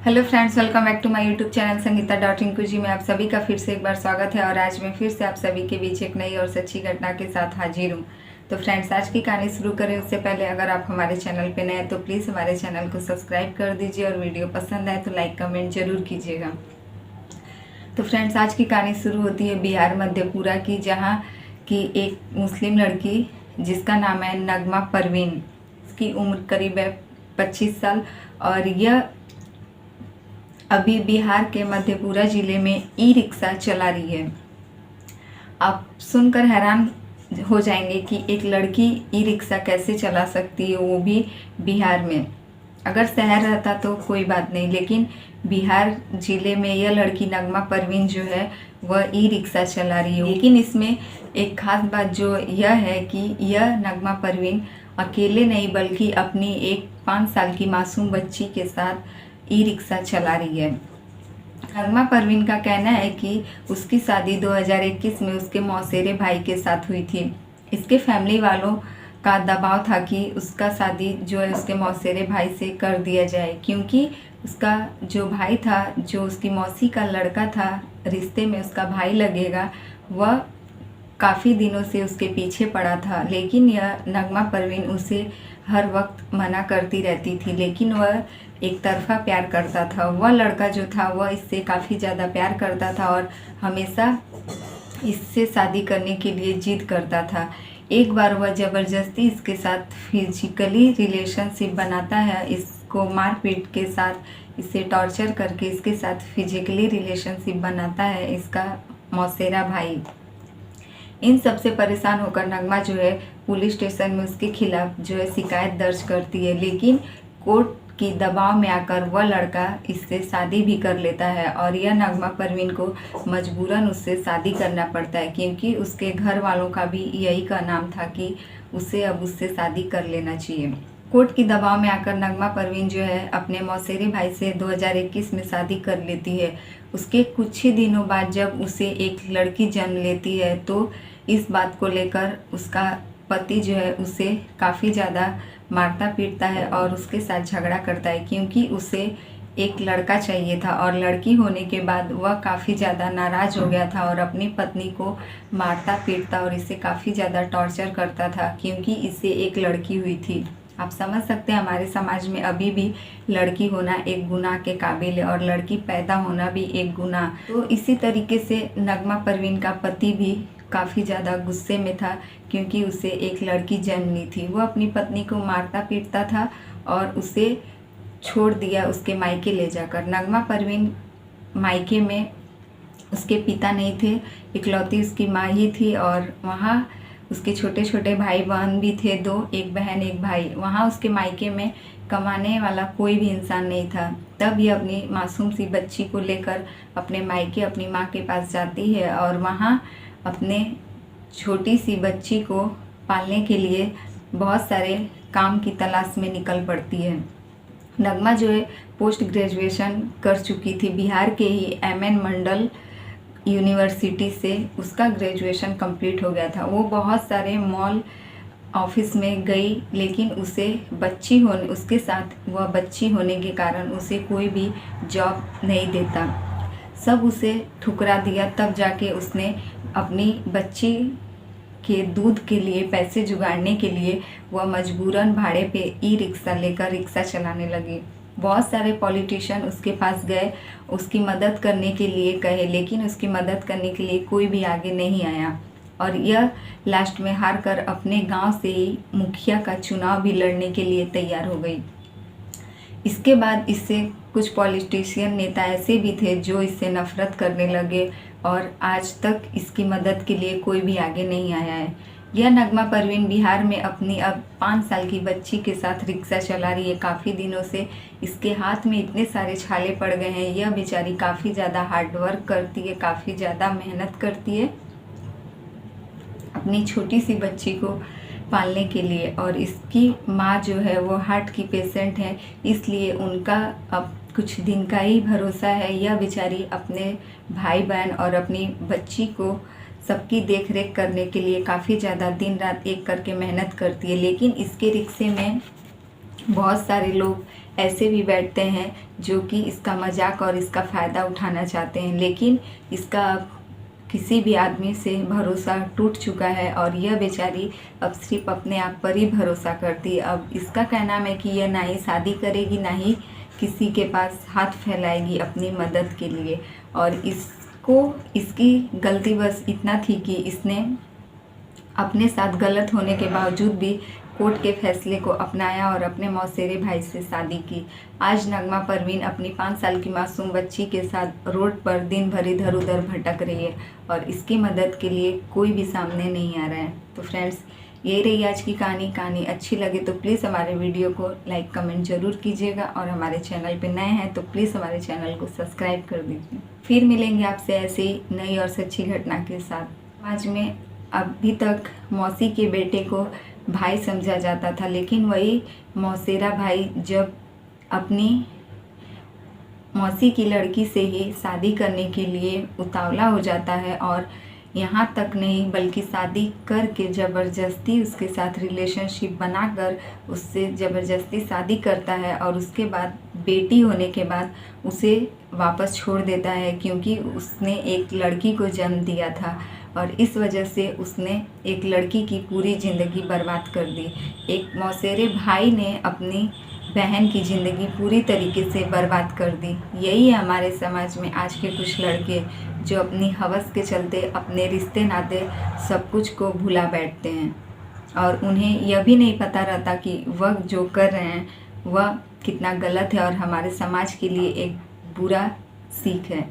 Hello friends, welcome back to my YouTube channel Sangeeta dot Rinku ji में आप सभी का फिर से एक बार स्वागत है। और आज मैं फिर से आप सभी के बीच एक नई और सच्ची घटना के साथ हाजिर हूँ। तो फ्रेंड्स, आज की कहानी शुरू करें उससे पहले अगर आप हमारे चैनल पे नए हैं तो प्लीज़ हमारे चैनल को सब्सक्राइब कर दीजिए और वीडियो पसंद आए तो लाइक कमेंट जरूर कीजिएगा। तो फ्रेंड्स, आज की कहानी शुरू होती है बिहार मधेपुरा की, जहाँ की एक मुस्लिम लड़की जिसका नाम है नगमा परवीन। इसकी उम्र करीब है 25 साल और यह अभी बिहार के मधेपुरा जिले में ई रिक्शा चला रही है। आप सुनकर हैरान हो जाएंगे कि एक लड़की ई रिक्शा कैसे चला सकती है, वो भी बिहार में। अगर शहर रहता तो कोई बात नहीं, लेकिन बिहार जिले में यह लड़की नगमा परवीन जो है वह ई रिक्शा चला रही है। लेकिन इसमें एक खास बात जो यह है कि यह नगमा परवीन अकेले नहीं बल्कि अपनी एक 5 साल की मासूम बच्ची के साथ ई रिक्शा चला रही है। नगमा परवीन का कहना है कि उसकी शादी 2021 में उसके मौसेरे भाई के साथ हुई थी। इसके फैमिली वालों का दबाव था कि उसका शादी जो है उसके मौसेरे भाई से कर दिया जाए, क्योंकि उसका जो भाई था, जो उसकी मौसी का लड़का था, रिश्ते में उसका भाई लगेगा, वह काफ़ी दिनों से उसके पीछे पड़ा था। लेकिन यह नगमा परवीन उसे हर वक्त मना करती रहती थी, लेकिन वह एक तरफा प्यार करता था। वह लड़का जो था वह इससे काफ़ी ज़्यादा प्यार करता था और हमेशा इससे शादी करने के लिए जिद करता था। एक बार वह ज़बरदस्ती इसके साथ फिजिकली रिलेशनशिप बनाता है, इसको मारपीट के साथ इसे टॉर्चर करके इसके साथ फिजिकली रिलेशनशिप बनाता है इसका मौसेरा भाई। इन सब से परेशान होकर नगमा जो है पुलिस स्टेशन में उसके खिलाफ जो है शिकायत दर्ज करती है। लेकिन कोर्ट की दबाव में आकर वह लड़का इससे शादी भी कर लेता है और यह नगमा परवीन को मजबूरन उससे शादी करना पड़ता है, क्योंकि उसके घर वालों का भी यही का नाम था कि उसे अब उससे शादी कर लेना चाहिए। कोर्ट की दबाव में आकर नगमा परवीन जो है अपने मौसेरे भाई से 2021 में शादी कर लेती है। उसके कुछ ही दिनों बाद जब उसे एक लड़की जन्म लेती है तो इस बात को लेकर उसका पति जो है उसे काफ़ी ज़्यादा मारता पीटता है और उसके साथ झगड़ा करता है, क्योंकि उसे एक लड़का चाहिए था और लड़की होने के बाद वह काफ़ी ज़्यादा नाराज़ हो गया था और अपनी पत्नी को मारता पीटता और इसे काफ़ी ज़्यादा टॉर्चर करता था, क्योंकि इसे एक लड़की हुई थी। आप समझ सकते हैं हमारे समाज में अभी भी लड़की होना एक गुनाह के काबिल है और लड़की पैदा होना भी एक गुनाह। तो इसी तरीके से नगमा परवीन का पति भी काफ़ी ज़्यादा गुस्से में था, क्योंकि उसे एक लड़की जन्मनी थी। वो अपनी पत्नी को मारता पीटता था और उसे छोड़ दिया उसके मायके ले जाकर। नगमा परवीन मायके में उसके पिता नहीं थे, इकलौती उसकी माँ ही थी और वहाँ उसके छोटे छोटे भाई बहन भी थे, 2, एक बहन एक भाई। वहाँ उसके मायके में कमाने वाला कोई भी इंसान नहीं था। तब ये अपनी मासूम सी बच्ची को लेकर अपने मायके अपनी माँ के पास जाती है और वहाँ अपने छोटी सी बच्ची को पालने के लिए बहुत सारे काम की तलाश में निकल पड़ती है। नगमा जो है पोस्ट ग्रेजुएशन कर चुकी थी बिहार के ही एमएन मंडल यूनिवर्सिटी से, उसका ग्रेजुएशन कंप्लीट हो गया था। वो बहुत सारे मॉल ऑफिस में गई, लेकिन उसे उसके साथ वह बच्ची होने के कारण उसे कोई भी जॉब नहीं देता, सब उसे ठुकरा दिया। तब जाके उसने अपनी बच्ची के दूध के लिए पैसे जुगाड़ने के लिए वह मजबूरन भाड़े पे ई रिक्शा लेकर रिक्शा चलाने लगी। बहुत सारे पॉलिटिशियन उसके पास गए, उसकी मदद करने के लिए कहे, लेकिन उसकी मदद करने के लिए कोई भी आगे नहीं आया और यह लास्ट में हार कर अपने गांव से ही मुखिया का चुनाव भी लड़ने के लिए तैयार हो गई। इसके बाद इससे कुछ पॉलिटिशियन नेता ऐसे भी थे जो इससे नफरत करने लगे और आज तक इसकी मदद के लिए कोई भी आगे नहीं आया है। यह नगमा परवीन बिहार में अपनी अब 5 साल की बच्ची के साथ रिक्शा चला रही है। काफ़ी दिनों से इसके हाथ में इतने सारे छाले पड़ गए हैं। यह बेचारी काफ़ी ज़्यादा हार्डवर्क करती है, काफ़ी ज़्यादा मेहनत करती है अपनी छोटी सी बच्ची को पालने के लिए। और इसकी माँ जो है वो हार्ट की पेशेंट है, इसलिए उनका अब कुछ दिन का ही भरोसा है। यह बेचारी अपने भाई बहन और अपनी बच्ची को सबकी देख रेख करने के लिए काफ़ी ज़्यादा दिन रात एक करके मेहनत करती है। लेकिन इसके रिक्शे में बहुत सारे लोग ऐसे भी बैठते हैं जो कि इसका मजाक और इसका फ़ायदा उठाना चाहते हैं, लेकिन इसका किसी भी आदमी से भरोसा टूट चुका है और यह बेचारी अब सिर्फ अपने आप पर ही भरोसा करती है। अब इसका कहना है कि यह ना ही शादी करेगी, ना ही किसी के पास हाथ फैलाएगी अपनी मदद के लिए। और इसकी गलती बस इतना थी कि इसने अपने साथ गलत होने के बावजूद भी कोर्ट के फैसले को अपनाया और अपने मौसेरे भाई से शादी की। आज नगमा परवीन अपनी 5 साल की मासूम बच्ची के साथ रोड पर दिन भर इधर उधर भटक रही है और इसकी मदद के लिए कोई भी सामने नहीं आ रहा है। तो फ्रेंड्स, यही रही आज की कहानी अच्छी लगे तो प्लीज़ हमारे वीडियो को लाइक कमेंट ज़रूर कीजिएगा और हमारे चैनल पे नए हैं तो प्लीज़ हमारे चैनल को सब्सक्राइब कर दीजिए। फिर मिलेंगे आपसे ऐसे ही नई और सच्ची घटना के साथ। आज में अभी तक मौसी के बेटे को भाई समझा जाता था, लेकिन वही मौसेरा भाई जब अपनी मौसी की लड़की से ही शादी करने के लिए उतावला हो जाता है और यहाँ तक नहीं बल्कि शादी करके ज़बरदस्ती उसके साथ रिलेशनशिप बनाकर उससे ज़बरदस्ती शादी करता है और उसके बाद बेटी होने के बाद उसे वापस छोड़ देता है, क्योंकि उसने एक लड़की को जन्म दिया था और इस वजह से उसने एक लड़की की पूरी ज़िंदगी बर्बाद कर दी। एक मौसेरे भाई ने अपनी बहन की ज़िंदगी पूरी तरीके से बर्बाद कर दी। यही है हमारे समाज में आज के कुछ लड़के जो अपनी हवस के चलते अपने रिश्ते नाते सब कुछ को भुला बैठते हैं और उन्हें यह भी नहीं पता रहता कि वह जो कर रहे हैं वह कितना गलत है और हमारे समाज के लिए एक बुरा सीख है।